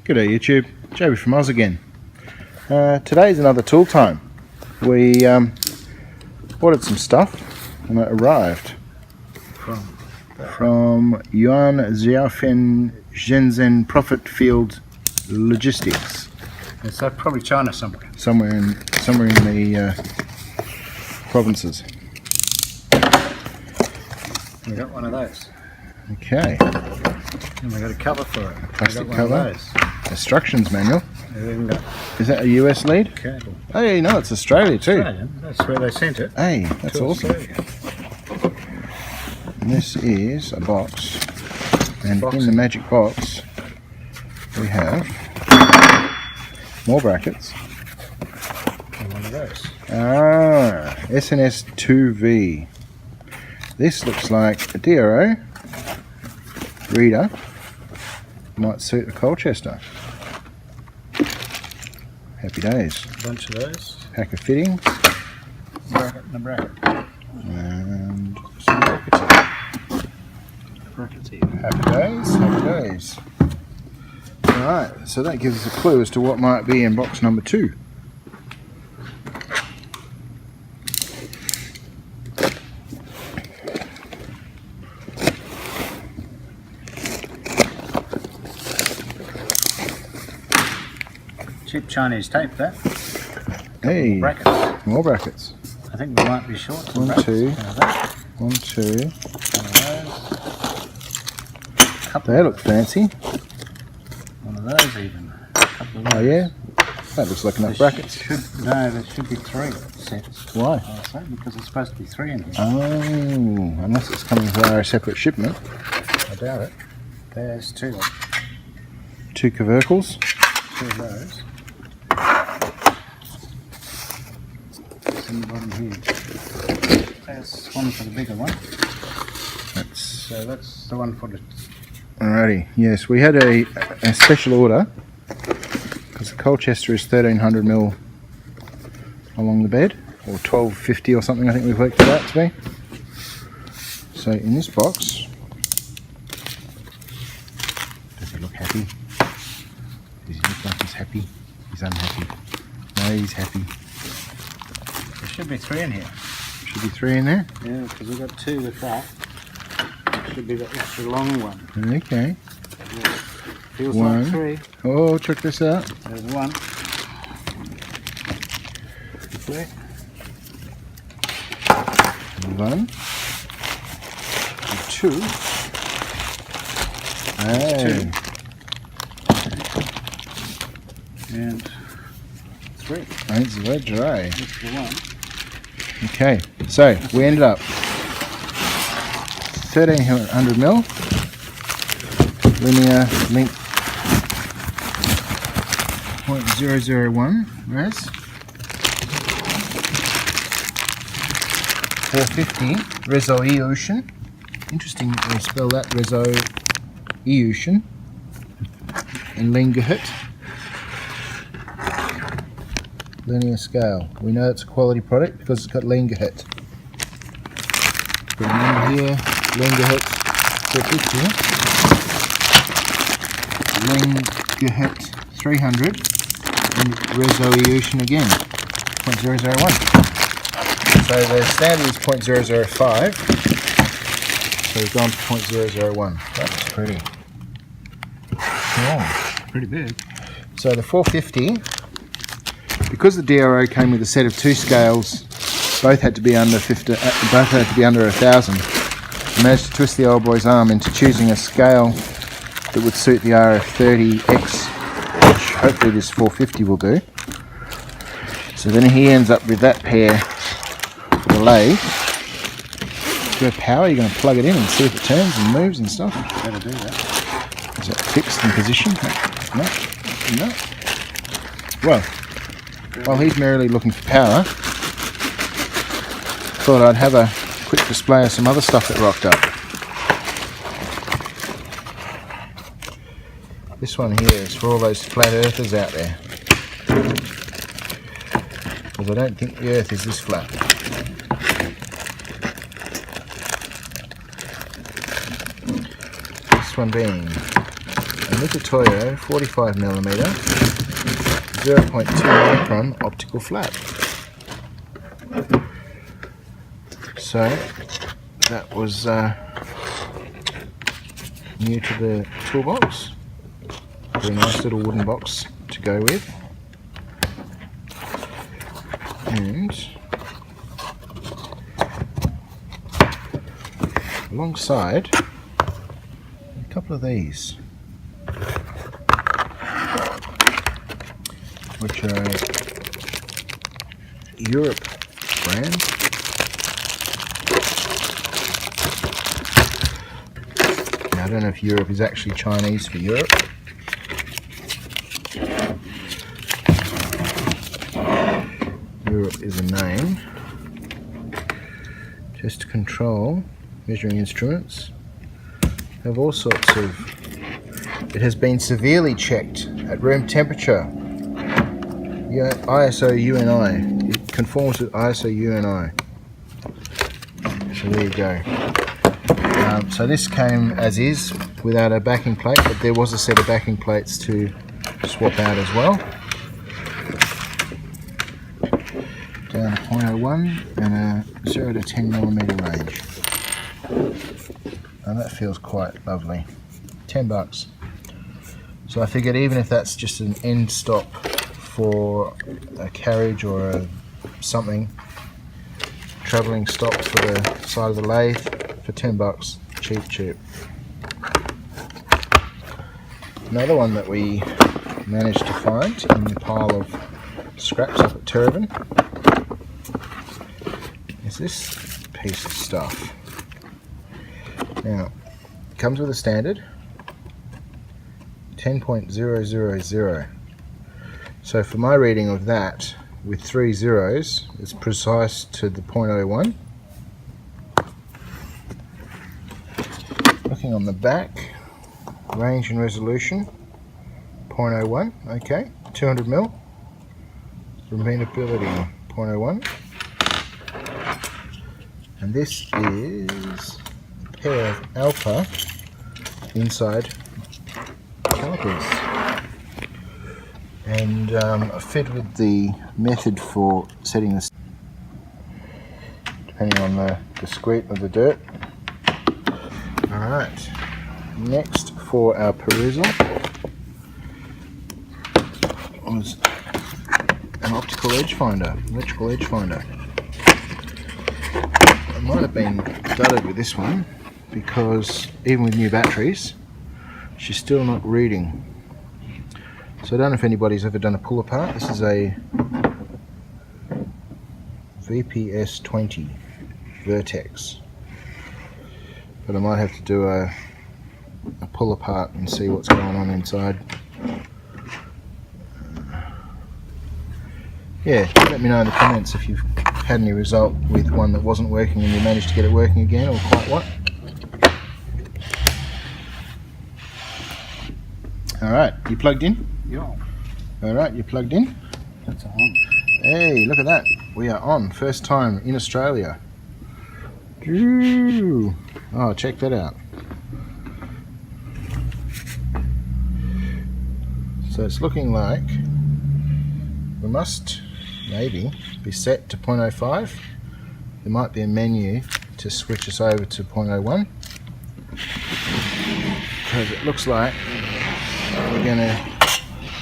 G'day YouTube, Joby from Oz again. Today's another tool time. We ordered some stuff and it arrived from Yuan Xiaofen Shenzhen Profit Field Logistics. So probably China somewhere. Somewhere in the provinces. We got one of those. Okay. And we got a cover for it. Plastic we got cover. one of those. Instructions manual. We even got Is that a US lead? cable. Oh yeah, no, it's Australia too. Australian. That's where they sent it. Hey, that's To awesome. Australia. And this is a box, and Box. in the magic box we have more brackets. And one of those. SNS 2V. This looks like a DRO reader. Might suit a Colchester. Happy days. A bunch of those. Pack of fittings Bracket and a bracket. and some brackets. Brackets here. Happy days, happy days. Alright, so that gives us a clue as to what might be in box number 2. Cheap Chinese tape, that. Hey, Brackets. more brackets. I think we might be short. some 1, brackets. 2, One of that. 1, 2. One of those. Couple They of look fancy. One of those even. Couple of Oh those. yeah? That looks like enough brackets. No, there should be 3 sets. Why? I'll say, because there's supposed to be 3 in here. Oh, unless it's coming via a separate shipment. I doubt it. There's 2. 2 Cavercals. 2 of those. In the bottom here. There's one for the bigger one. That's So that's the one for the. alrighty. Yes, we had a special order because the Colchester is 1300mm along the bed, or 1250 or something. I think we've worked it out to be. So in this box, does he look happy? Does he look like he's happy? He's unhappy. No, he's happy. There should be 3 in here. Should be 3 in there. Yeah, because we've got 2 with that. Should be the extra long one. Okay. Feels One. like 3. Oh, check this out. There's 1. There. 1, 2. Hey. 2. And 3. That's very dry. That's the one. Okay, so we ended up 1300mm linear length 0.001 res, 450 Reso Eocean. Interesting that they spell that Reso Eocean. And Lingerhit. Linear scale. We know it's a quality product because it's got Lingerhit. Got a number here, Lingerhit 450. Lingerhit 300. And Reso Eocean again, 0.001. So the standard is 0.005. So we've gone for 0.001. That's pretty. Oh, Pretty big. so the 450, because the DRO came with a set of 2 scales, both had to be under 50, both had to be under 1,000. I managed to twist the old boy's arm into choosing a scale that would suit the RF30X, which hopefully this 450 will do. So then he ends up with that pair for the lathe. Do you have power? You're going to plug it in and see if it turns and moves and stuff. Better do that. Is it fixed in position? No. No. Well, while he's merrily looking for power, thought I'd have a quick display of some other stuff that rocked up. This one here is for all those flat earthers out there. Because I don't think the earth is this flat. This one being a Mitutoyo 45mm 0.2 micron optical flap. So that was new to the toolbox. Very nice little wooden box to go with. And alongside a couple of these, which are a Europe brand. Now, I don't know if Europe is actually Chinese for Europe. Europe is a name. Just control measuring instruments. Have all sorts of. It has been severely checked at room temperature. ISO UNI. It conforms with ISO UNI. So there you go. So this came as is without a backing plate, but there was a set of backing plates to swap out as well. Down to 0.01 and a 0 to 10mm range. And that feels quite lovely. $10. So I figured even if that's just an end stop for a carriage or something, travelling stop for the side of the lathe, for $10, cheap. Another one that we managed to find in the pile of scraps up at Terrebin is this piece of stuff. Now, it comes with a standard 10.000. So for my reading of that, with 3 zeros, it's precise to the 0.01. Looking on the back, range and resolution 0.01, okay, 200mm, repeatability 0.01, and this is a pair of Alpha inside calipers, and fit with the method for setting this, depending on the squeak of the dirt. Alright, next for our perusal was an optical edge finder, electrical edge finder. I might have been dudded with this one because even with new batteries, she's still not reading. So I don't know if anybody's ever done a pull apart. This is a VPS 20 Vertex. But I might have to do a pull apart and see what's going on inside. Yeah, let me know in the comments if you've had any result with one that wasn't working and you managed to get it working again, or quite what. Alright, you plugged in? Yeah. Alright, you plugged in? That's on. Hey, look at that. We are on. First time in Australia. Ooh. Oh, check that out. So it's looking like we must maybe be set to 0.05. There might be a menu to switch us over to 0.01, because it looks like we're gonna,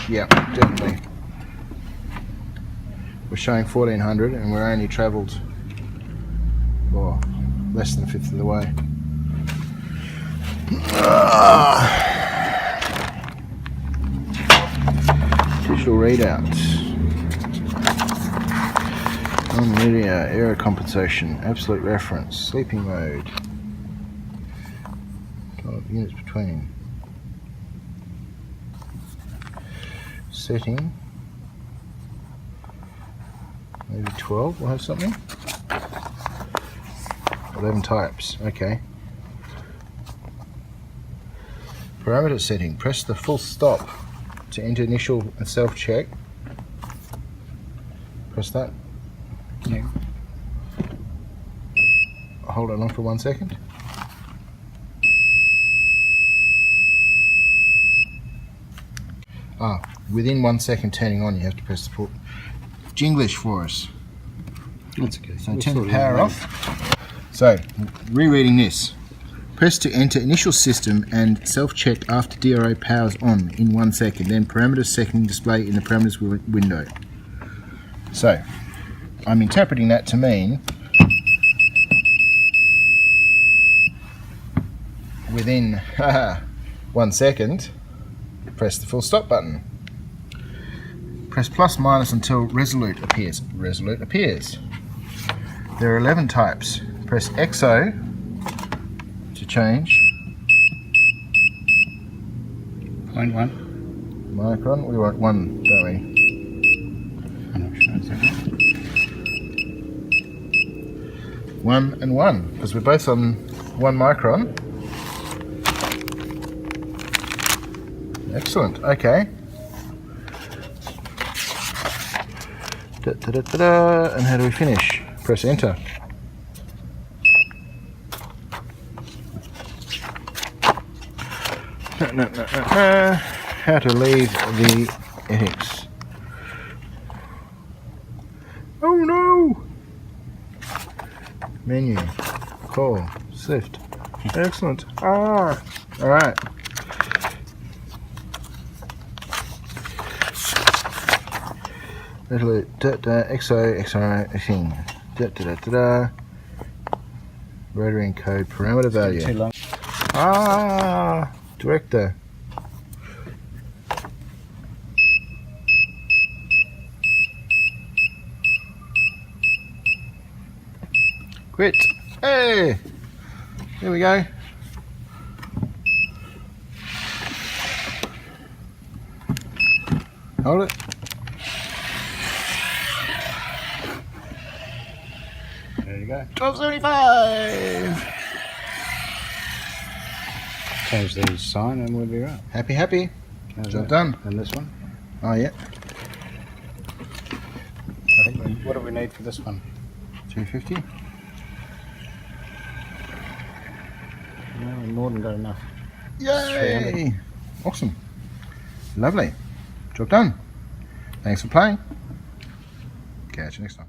yeah, definitely. We're showing 1400 and we're only travelled less than a fifth of the way. Digital readout. Non-linear error compensation. Absolute reference. Sleeping mode. 12 units between. Setting. Maybe 12. We'll have something. 11 types. Okay. Parameter setting. Press the full stop to enter initial and self-check. Press that. Yeah. Hold it on for 1 second. Within 1 second turning on, you have to press the Jinglish for us. That's okay. So turn the power off. So, rereading this. Press to enter initial system and self-check after DRO powers on in 1 second. Then parameter setting display in the parameters window. So, I'm interpreting that to mean within 1 second, press the full stop button. Press plus minus until Resolute appears. Resolute appears. There are 11 types. Press XO to change. 0.1. Micron, we want 1, don't we? I'm not sure. Is that right? 1 and 1, because we're both on 1 micron. Excellent, okay. And how do we finish? Press enter. No. How to leave the edX. Oh no! Menu. Call. Swift. Excellent. Alright. XO thing. Rotary encode parameter value. Too long. Director. Quit. Hey! There we go. Hold it. There you go. 1275! Change the sign and we'll be right. Happy. How's Job that? done. And this one? Oh, yeah. I think what do we need for this one? 250. No, more than got enough. Yay! Awesome. Lovely. Job done. Thanks for playing. Catch you next time.